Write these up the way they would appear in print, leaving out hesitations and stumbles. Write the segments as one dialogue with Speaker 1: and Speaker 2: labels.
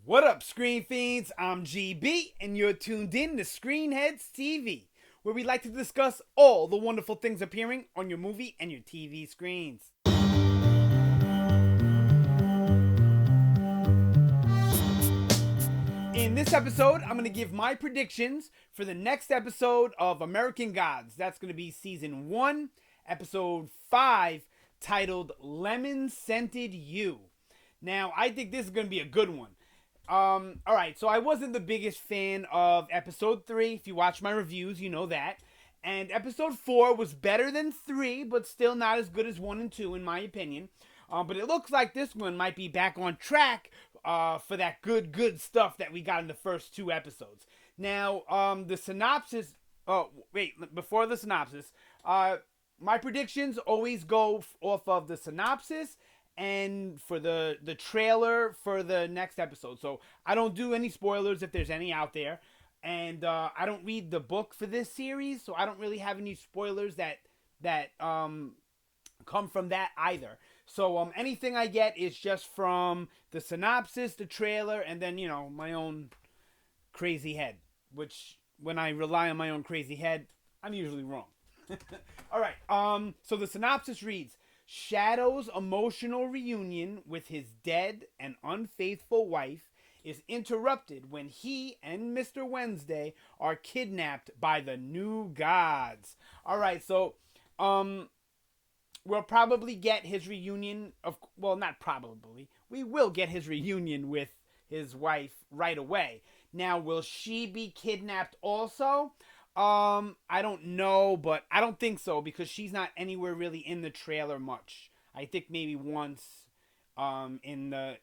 Speaker 1: What up, Screen Fiends? I'm GB, and you're tuned in to Headz TV, where we like to discuss all the wonderful things appearing on your movie and your TV screens. In this episode, I'm going to give my predictions for the next episode of American Gods. That's going to be Season 1, Episode 5, titled Lemon Scented You. Now, I think this is going to be a good one. Alright, so I wasn't the biggest fan of Episode 3. If you watch my reviews, you know that. And Episode 4 was better than 3, but still not as good as 1 and 2, in my opinion. But it looks like this one might be back on track for that good stuff that we got in the first 2 episodes. Now, the synopsis... Oh, wait, before the synopsis, my predictions always go off of the synopsis and for the trailer for the next episode. So I don't do any spoilers if there's any out there. And I don't read the book for this series, so I don't really have any spoilers that come from that either. So anything I get is just from the synopsis, the trailer, and then, my own crazy head. Which, when I rely on my own crazy head, I'm usually wrong. All right, so the synopsis reads, Shadow's emotional reunion with his dead and unfaithful wife is interrupted when he and Mr. Wednesday are kidnapped by the new gods. Alright, so we'll probably get his reunion not probably. We will get his reunion with his wife right away. Now, will she be kidnapped also? I don't know, but I don't think so because she's not anywhere really in the trailer much. I think maybe once, in the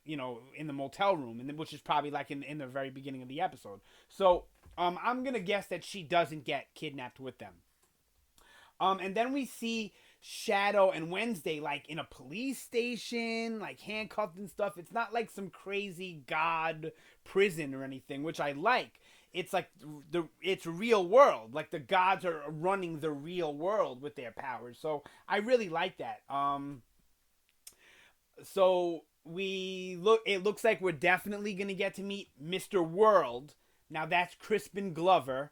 Speaker 1: motel room, which is probably like in the very beginning of the episode. So, I'm gonna guess that she doesn't get kidnapped with them. And then we see Shadow and Wednesday like in a police station, like handcuffed and stuff. It's not like some crazy god prison or anything, which I like. It's like it's real world. Like the gods are running the real world with their powers. So I really like that. So it looks like we're definitely gonna get to meet Mr. World. Now that's Crispin Glover.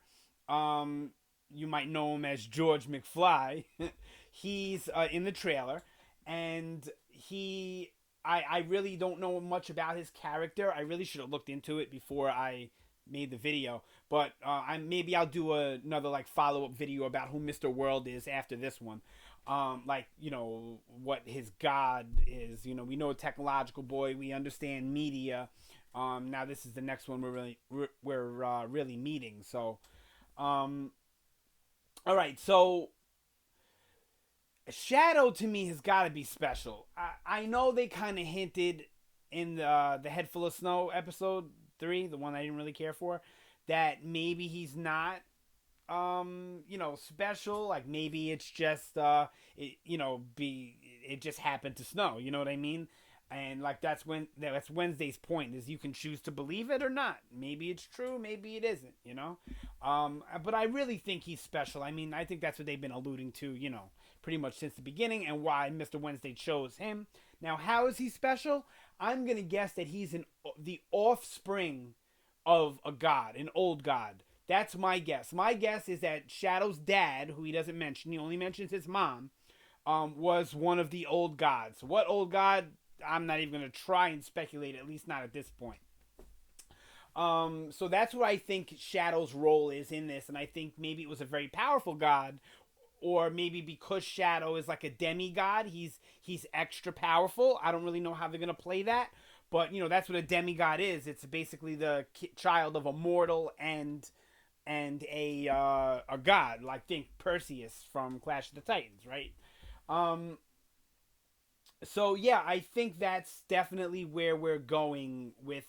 Speaker 1: You might know him as George McFly. He's in the trailer, and I really don't know much about his character. I really should have looked into it before I made the video, but maybe I'll do another like follow-up video about who Mr. World is after this one. What his god is. We know a technological boy. We understand media. Now this is the next one we're really meeting. So, all right. So, Shadow to me has got to be special. I know they kind of hinted in the Head Full of Snow episode 3, the one I didn't really care for, that maybe he's not special. Like maybe it's just it just happened to snow, you know what I mean? And like that's Wednesday's point, is you can choose to believe it or not. Maybe it's true, maybe it isn't, but I really think he's special. I mean, I think that's what they've been alluding to, pretty much since the beginning, and why Mr. Wednesday chose him. Now, how is he special? I'm going to guess that he's the offspring of a god, an old god. That's my guess. My guess is that Shadow's dad, who he doesn't mention, he only mentions his mom, was one of the old gods. What old god? I'm not even going to try and speculate, at least not at this point. So that's what I think Shadow's role is in this, and I think maybe it was a very powerful god, or maybe because Shadow is like a demigod, he's extra powerful. I don't really know how they're going to play that. But, that's what a demigod is. It's basically the child of a mortal and a god. Like, think Perseus from Clash of the Titans, right? So, yeah, I think that's definitely where we're going with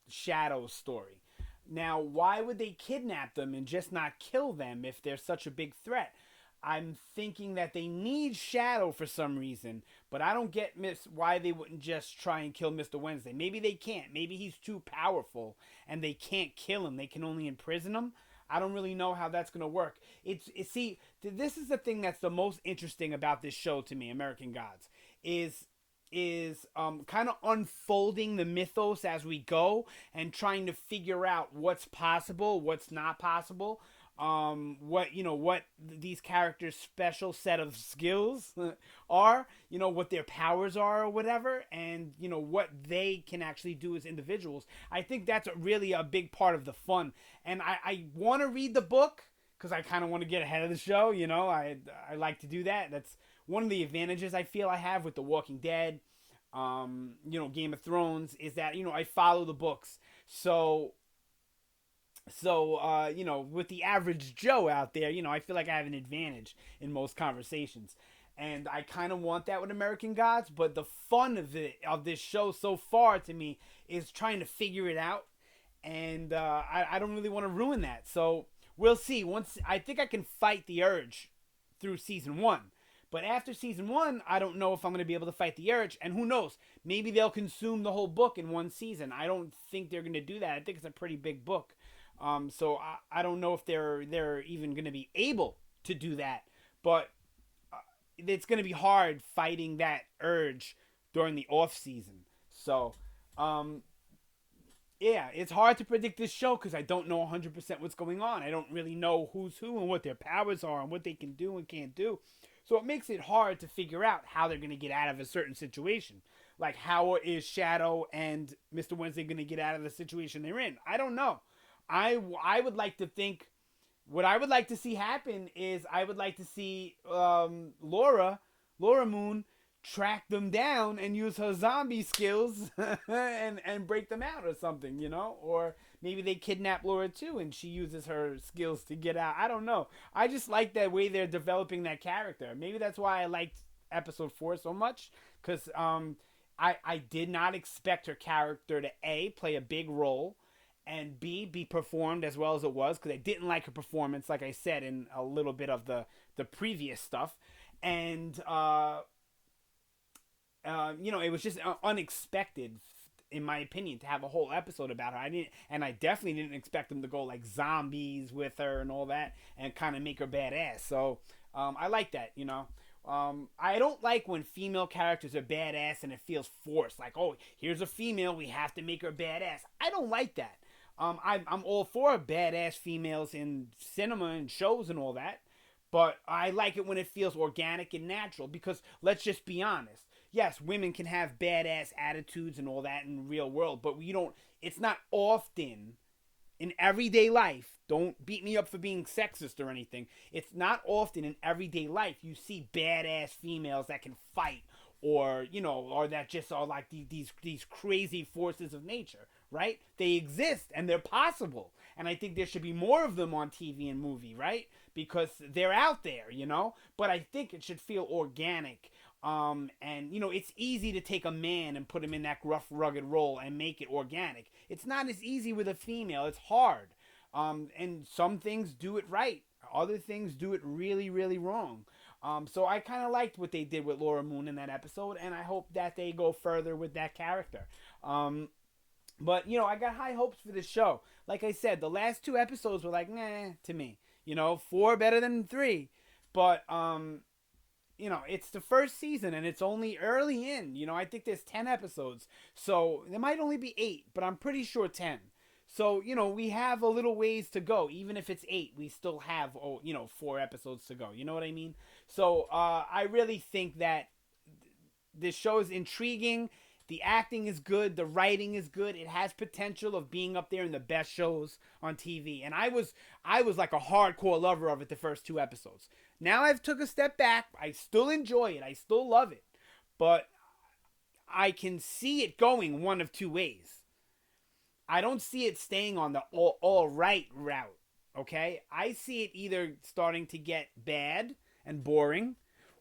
Speaker 1: Shadow's story. Now, why would they kidnap them and just not kill them if they're such a big threat? I'm thinking that they need Shadow for some reason, but I don't get why they wouldn't just try and kill Mr. Wednesday. Maybe they can't. Maybe he's too powerful and they can't kill him. They can only imprison him. I don't really know how that's going to work. See, this is the thing that's the most interesting about this show to me, American Gods, is is kind of unfolding the mythos as we go and trying to figure out what's possible, what's not possible, what these characters' special set of skills are, what their powers are or whatever, and what they can actually do as individuals. I think that's really a big part of the fun, and I want to read the book because I kind of want to get ahead of the show. I like to do that. That's one of the advantages I feel I have with The Walking Dead, Game of Thrones, is that I follow the books. So with the average Joe out there, I feel like I have an advantage in most conversations. And I kind of want that with American Gods, but the fun of this show so far to me is trying to figure it out. And I don't really want to ruin that. So we'll see. I think I can fight the urge through season 1. But after season 1, I don't know if I'm going to be able to fight the urge. And who knows? Maybe they'll consume the whole book in one season. I don't think they're going to do that. I think it's a pretty big book. So I don't know if they're even going to be able to do that. But it's going to be hard fighting that urge during the off season. So, yeah, it's hard to predict this show because I don't know 100% what's going on. I don't really know who's who and what their powers are and what they can do and can't do. So it makes it hard to figure out how they're going to get out of a certain situation. Like, how is Shadow and Mr. Wednesday going to get out of the situation they're in? I don't know. I would like to think, what I would like to see happen is I would like to see Laura Moon track them down and use her zombie skills and break them out or something, or maybe they kidnap Laura too and she uses her skills to get out. I don't know. I just like that way they're developing that character. Maybe that's why I liked episode 4 so much, because I did not expect her character to A, play a big role, and B, be performed as well as it was, because I didn't like her performance, like I said, in a little bit of the previous stuff. And it was just unexpected, in my opinion, to have a whole episode about her. I definitely didn't expect them to go like zombies with her and all that, and kind of make her badass. So I like that, I don't like when female characters are badass and it feels forced. Like, oh, here's a female, we have to make her badass. I don't like that. I'm all for badass females in cinema and shows and all that, but I like it when it feels organic and natural, because let's just be honest. Yes, women can have badass attitudes and all that in the real world, but it's not often in everyday life. Don't beat me up for being sexist or anything. It's not often in everyday life you see badass females that can fight, or that just are like these crazy forces of nature, right? They exist and they're possible. And I think there should be more of them on TV and movie, right? Because they're out there, But I think it should feel organic. And it's easy to take a man and put him in that gruff, rugged role and make it organic. It's not as easy with a female. It's hard. And some things do it right. Other things do it really, really wrong. So I kind of liked what they did with Laura Moon in that episode, and I hope that they go further with that character. But I got high hopes for this show. Like I said, the last 2 episodes were like, nah, to me. 4 better than 3. But, it's the first season, and it's only early in. I think there's 10 episodes. So there might only be 8, but I'm pretty sure 10. So, we have a little ways to go. Even if it's 8, we still have, 4 episodes to go. You know what I mean? So, I really think that this show is intriguing. The acting is good. The writing is good. It has potential of being up there in the best shows on TV. And I was like a hardcore lover of it the first 2 episodes. Now I've took a step back. I still enjoy it. I still love it. But I can see it going one of 2 ways. I don't see it staying on the all right route, okay? I see it either starting to get bad and boring,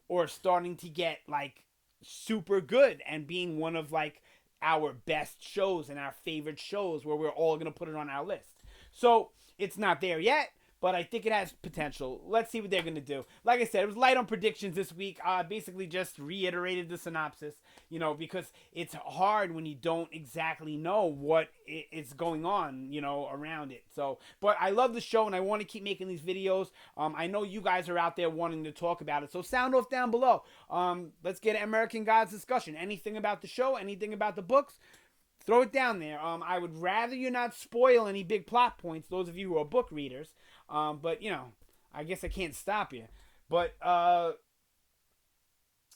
Speaker 1: or starting to get, like, super good and being one of, like, our best shows and our favorite shows where we're all going to put it on our list. So, it's not there yet, but I think it has potential. Let's see what they're going to do. Like I said, it was light on predictions this week. Basically just reiterated the synopsis, because it's hard when you don't exactly know what is going on, around it. So, but I love the show and I want to keep making these videos. I know you guys are out there wanting to talk about it. So sound off down below. Let's get an American Gods discussion. Anything about the show, anything about the books, throw it down there. I would rather you not spoil any big plot points, those of you who are book readers. But, I guess I can't stop you. But,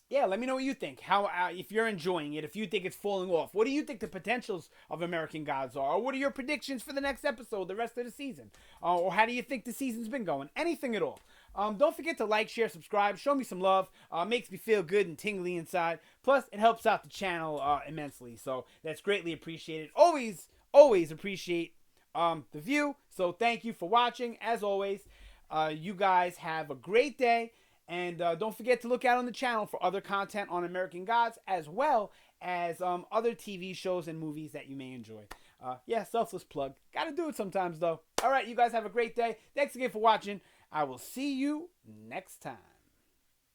Speaker 1: yeah, let me know what you think. How if you're enjoying it, if you think it's falling off. What do you think the potentials of American Gods are? Or what are your predictions for the next episode, the rest of the season? Or how do you think the season's been going? Anything at all. Don't forget to like, share, subscribe. Show me some love. Makes me feel good and tingly inside. Plus, it helps out the channel immensely. So that's greatly appreciated. Always appreciate the view. So thank you for watching. As always, you guys have a great day. And don't forget to look out on the channel for other content on American Gods, as well as other TV shows and movies that you may enjoy. Yeah, selfless plug. Gotta do it sometimes, though. All right, you guys have a great day. Thanks again for watching. I will see you next time.